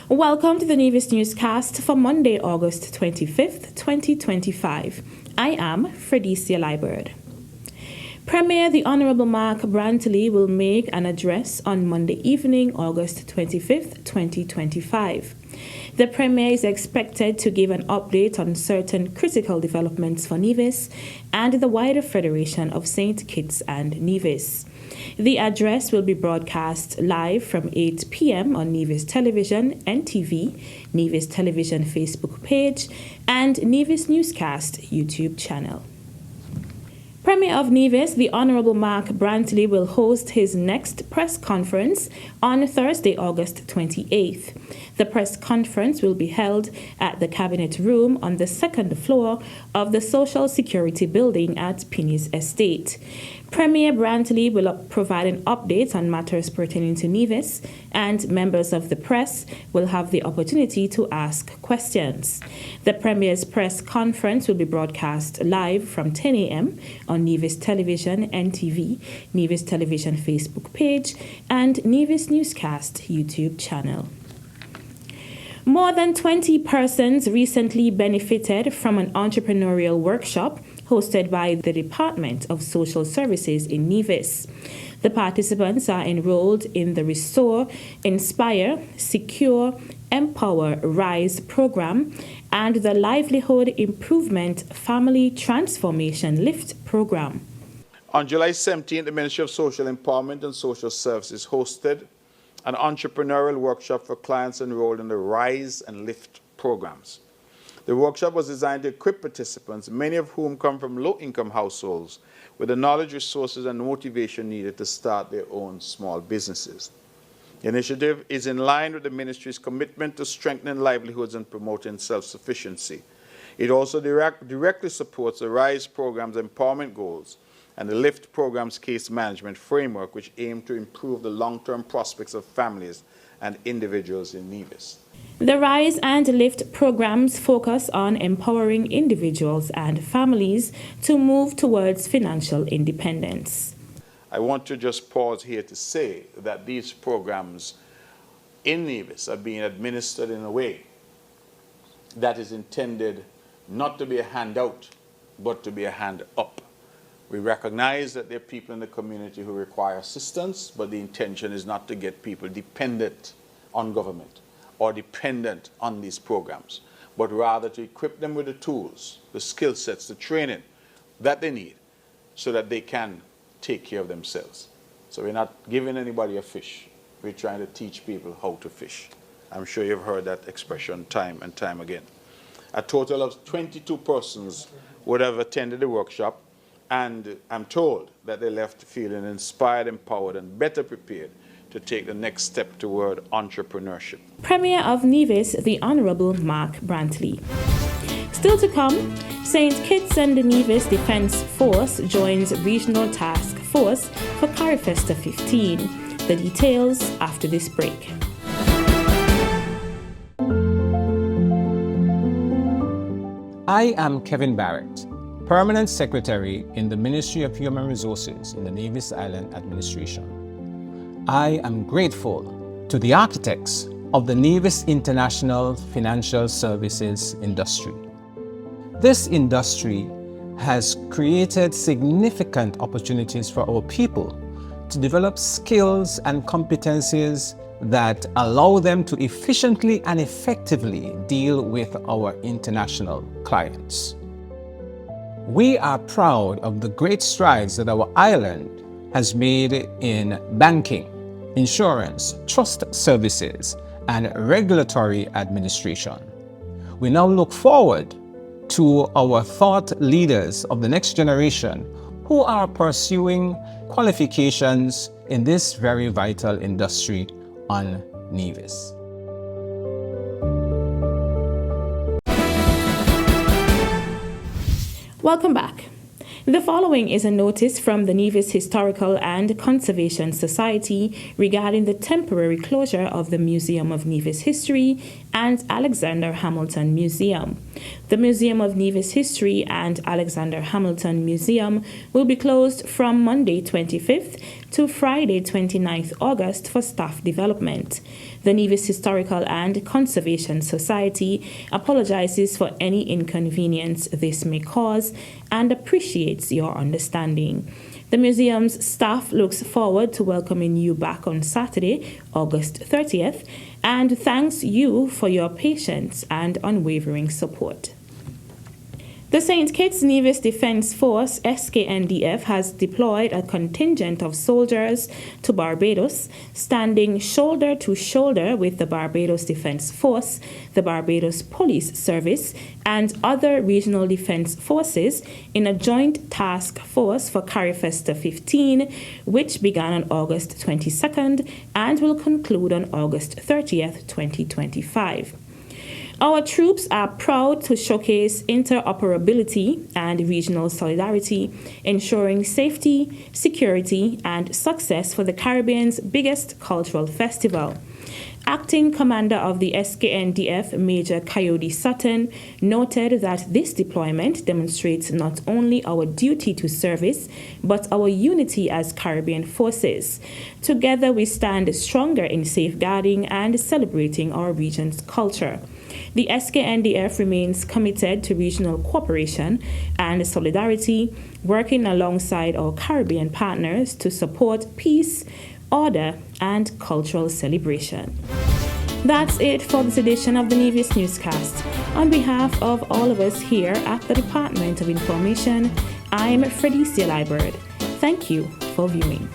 Welcome to the Nevis Newscast for Monday, August 25th, 2025. I am Fredicia Liburd. Premier the Honourable Mark Brantley will make an address on Monday evening, August 25th, 2025. The Premier is expected to give an update on certain critical developments for Nevis and the wider Federation of St. Kitts and Nevis. The address will be broadcast live from 8 p.m. on Nevis Television, NTV, Nevis Television Facebook page, and Nevis Newscast YouTube channel. Premier of Nevis, the Honourable Mark Brantley, will host his next press conference on Thursday, August 28th. The press conference will be held at the Cabinet Room on the second floor of the Social Security Building at Pinny's Estate. Premier Brantley will provide an update on matters pertaining to Nevis, and members of the press will have the opportunity to ask questions. The Premier's press conference will be broadcast live from 10 a.m. on Nevis Television, NTV, Nevis Television Facebook page, and Nevis Newscast YouTube channel. More than 20 persons recently benefited from an entrepreneurial workshop hosted by the Department of Social Services in Nevis. The participants are enrolled in the Restore, Inspire, Secure, Empower, Rise program and the Livelihood Improvement Family Transformation Lift program. On July 17th, the Ministry of Social Empowerment and Social Services hosted an entrepreneurial workshop for clients enrolled in the Rise and Lift programs. The workshop was designed to equip participants, many of whom come from low-income households, with the knowledge, resources, and motivation needed to start their own small businesses. The initiative is in line with the Ministry's commitment to strengthening livelihoods and promoting self-sufficiency. It also directly supports the RISE program's empowerment goals and the LIFT program's case management framework, which aim to improve the long-term prospects of families and individuals in Nevis. The RISE and LIFT programs focus on empowering individuals and families to move towards financial independence. I want to just pause here to say that these programs in Nevis are being administered in a way that is intended not to be a handout, but to be a hand up. We recognize that there are people in the community who require assistance, but the intention is not to get people dependent on government or dependent on these programs, but rather to equip them with the tools, the skill sets, the training that they need so that they can take care of themselves. So we're not giving anybody a fish. We're trying to teach people how to fish. I'm sure you've heard that expression time and time again. A total of 22 persons would have attended the workshop, and I'm told that they left feeling inspired, empowered, and better prepared to take the next step toward entrepreneurship. Premier of Nevis, the Honourable Mark Brantley. Still to come, St. Kitts and Nevis Defence Force joins Regional Task Force for Carifesta 15. The details after this break. I am Kevin Barrett, Permanent Secretary in the Ministry of Human Resources in the Nevis Island Administration. I am grateful to the architects of the Nevis International Financial Services industry. This industry has created significant opportunities for our people to develop skills and competencies that allow them to efficiently and effectively deal with our international clients. We are proud of the great strides that our island has made in banking, insurance, trust services, and regulatory administration. We now look forward to our thought leaders of the next generation who are pursuing qualifications in this very vital industry on Nevis. Welcome back. The following is a notice from the Nevis Historical and Conservation Society regarding the temporary closure of the Museum of Nevis History and Alexander Hamilton Museum. The Museum of Nevis History and Alexander Hamilton Museum will be closed from Monday 25th to Friday 29th August for staff development. The Nevis Historical and Conservation Society apologizes for any inconvenience this may cause and appreciates your understanding. The museum's staff looks forward to welcoming you back on Saturday, August 30th, and thanks you for your patience and unwavering support. The St. Kitts Nevis Defence Force (SKNDF) has deployed a contingent of soldiers to Barbados, standing shoulder to shoulder with the Barbados Defence Force, the Barbados Police Service, and other regional defence forces in a joint task force for Carifesta 15, which began on August 22nd and will conclude on August 30th, 2025. Our troops are proud to showcase interoperability and regional solidarity, ensuring safety, security, and success for the Caribbean's biggest cultural festival. Acting Commander of the SKNDF, Major Coyote Sutton, noted that this deployment demonstrates not only our duty to service, but our unity as Caribbean forces. Together we stand stronger in safeguarding and celebrating our region's culture. The SKNDF remains committed to regional cooperation and solidarity, working alongside our Caribbean partners to support peace, order, and cultural celebration. That's it for this edition of the Nevis Newscast. On behalf of all of us here at the Department of Information, I'm Fredicia Liburd. Thank you for viewing.